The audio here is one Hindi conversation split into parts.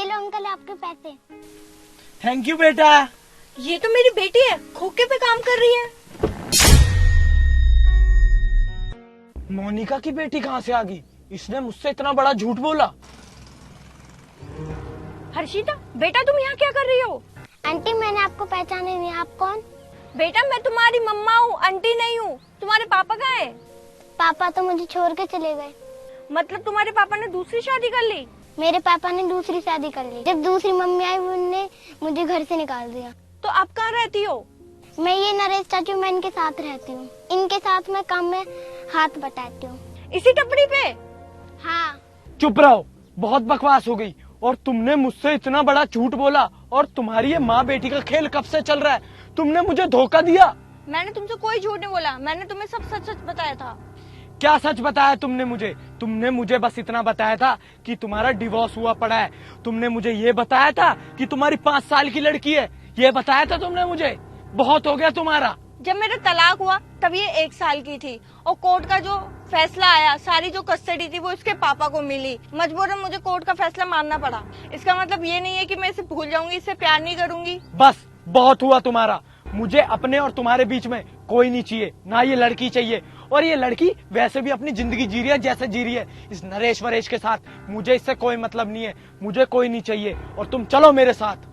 लो अंकल आपके पैसे। थैंक यू बेटा। ये तो मेरी बेटी है, खोखे पे काम कर रही है। मोनिका की बेटी कहाँ से आ गई? इसने मुझसे इतना बड़ा झूठ बोला। हर्षिता बेटा तुम यहाँ क्या कर रही हो? आंटी मैंने आपको पहचाने नहीं, आप कौन? बेटा मैं तुम्हारी मम्मा हूँ, आंटी नहीं हूँ। तुम्हारे पापा कहाँ है? पापा तो मुझे छोड़ के चले गए। मतलब तुम्हारे पापा ने दूसरी शादी कर ली? मेरे पापा ने दूसरी शादी कर ली। जब दूसरी मम्मी आई उन्होंने मुझे घर से निकाल दिया। तो आप कहाँ रहती हो? मैं ये नरेश चाचू, मैं इनके साथ रहती हूँ। इनके साथ मैं काम में हाथ बटाती हूँ। इसी टपरी पे? हाँ। चुप रहो, बहुत बकवास हो गई। और तुमने मुझसे इतना बड़ा झूठ बोला। और तुम्हारी ये माँ बेटी का खेल कब से चल रहा है? तुमने मुझे धोखा दिया। मैंने तुमसे कोई झूठ नहीं बोला, मैंने तुम्हें सब सच सच बताया था। क्या सच बताया तुमने मुझे? तुमने मुझे बस इतना बताया था कि तुम्हारा डिवोर्स हुआ पड़ा है। तुमने मुझे ये बताया था कि तुम्हारी 5 साल की लड़की है। ये बताया था तुमने मुझे। बहुत हो गया तुम्हारा। जब मेरा तलाक हुआ तब ये 1 साल की थी और कोर्ट का जो फैसला आया, सारी जो कस्टडी थी वो इसके पापा को मिली। मजबूरन मुझे कोर्ट का फैसला मानना पड़ा। इसका मतलब ये नहीं है कि मैं इसे भूल जाऊंगी, इससे प्यार नहीं करूंगी। बस बहुत हुआ तुम्हारा। मुझे अपने और तुम्हारे बीच में कोई नहीं चाहिए, ना ये लड़की चाहिए। और ये लड़की वैसे भी अपनी जिंदगी जी रही है जैसे जी रही है, इस नरेश वरेश के साथ। मुझे इससे कोई मतलब नहीं है, मुझे कोई नहीं चाहिए। और तुम चलो मेरे साथ।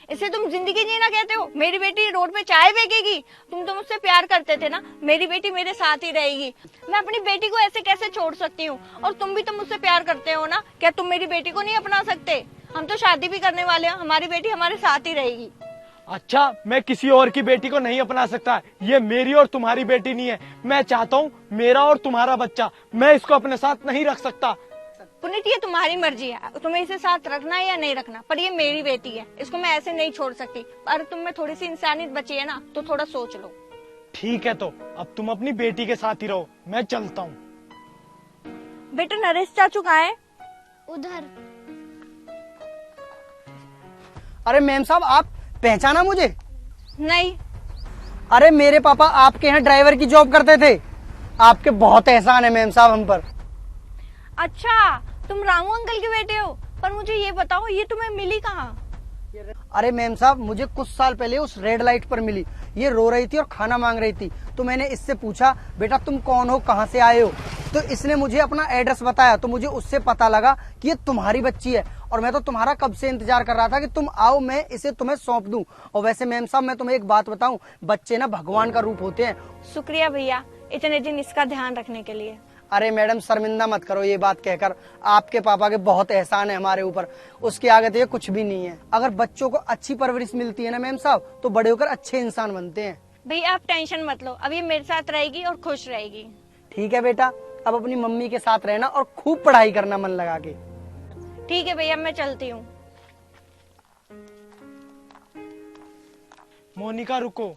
इसे तुम जिंदगी जीना कहते हो? मेरी बेटी रोड पे चाय बेचेगी? तुम तो मुझसे प्यार करते थे ना, मेरी बेटी मेरे साथ ही रहेगी। मैं अपनी बेटी को ऐसे कैसे छोड़ सकती हूँ? और तुम भी तो मुझसे प्यार करते हो ना, क्या तुम मेरी बेटी को नहीं अपना सकते? हम तो शादी भी करने वाले हैं, हमारी बेटी हमारे साथ ही रहेगी। अच्छा, मैं किसी और की बेटी को नहीं अपना सकता। ये मेरी और तुम्हारी बेटी नहीं है। मैं चाहता हूँ मेरा और तुम्हारा बच्चा, मैं इसको अपने साथ नहीं रख सकता। पुनीत ये तुम्हारी मर्जी है, तुम्हें इसे साथ रखना है या नहीं रखना, पर ये मेरी बेटी है, इसको मैं ऐसे नहीं छोड़ सकती। पर तुम में थोड़ी सी इंसानियत बची है ना, तो थोड़ा सोच लो। ठीक है, तो अब तुम अपनी बेटी के साथ ही रहो, मैं चलता हूँ। बेटा नरेश चाचू कहाँ है? उधर। अरे मैम साहब, आप पहचाना मुझे? नहीं। अरे मेरे पापा आपके यहाँ ड्राइवर की जॉब करते थे। आपके बहुत एहसान है मैम साहब हम पर। अच्छा तुम रामू अंकल के बेटे हो। पर मुझे ये बताओ, ये तुम्हें मिली कहाँ? अरे मैम साहब, मुझे कुछ साल पहले उस रेड लाइट पर मिली। ये रो रही थी और खाना मांग रही थी। तो मैंने इससे पूछा, बेटा तुम कौन हो, कहाँ से आए हो? तो इसने मुझे अपना एड्रेस बताया। तो मुझे उससे पता लगा कि ये तुम्हारी बच्ची है। और मैं तो तुम्हारा कब से इंतजार कर रहा था कि तुम आओ, मैं इसे तुम्हें सौंप दूं। और वैसे मैम साहब, मैं तुम्हें एक बात बताऊं, बच्चे ना भगवान का रूप होते हैं। शुक्रिया भैया इतने दिन इसका ध्यान रखने के लिए। अरे मैडम शर्मिंदा मत करो ये बात कहकर। आपके पापा के बहुत एहसान है हमारे ऊपर, उसके आगे तो ये कुछ भी नहीं है। अगर बच्चों को अच्छी परवरिश मिलती है ना मैम साहब, तो बड़े होकर अच्छे इंसान बनते हैं। भैया आप टेंशन मत लो, अब ये मेरे साथ रहेगी और खुश रहेगी। ठीक है बेटा, अब अपनी मम्मी के साथ रहना और खूब पढ़ाई करना मन लगा के। ठीक है भैया, मैं चलती हूँ। मोनिका रुको।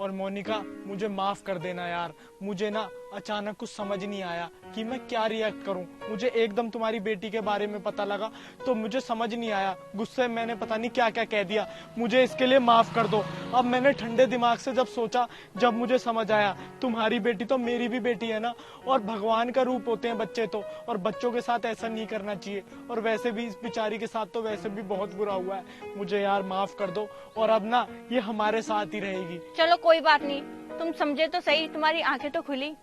और मोनिका मुझे माफ कर देना यार। मुझे ना अचानक कुछ समझ नहीं आया कि मैं क्या रिएक्ट करूं। मुझे एकदम तुम्हारी बेटी के बारे में पता लगा तो मुझे समझ नहीं आया। गुस्से में मैंने पता नहीं क्या क्या कह दिया। मुझे इसके लिए माफ कर दो। अब मैंने ठंडे दिमाग से जब सोचा, जब मुझे समझ आया तुम्हारी बेटी तो मेरी भी बेटी है ना, और भगवान का रूप होते हैं बच्चे तो, और बच्चों के साथ ऐसा नहीं करना चाहिए। और वैसे भी इस बेचारी के साथ तो वैसे भी बहुत बुरा हुआ है। मुझे यार माफ कर दो। और अब ना ये हमारे साथ ही रहेगी। चलो कोई बात नहीं, तुम समझे तो सही, तुम्हारी आंखें तो खुली।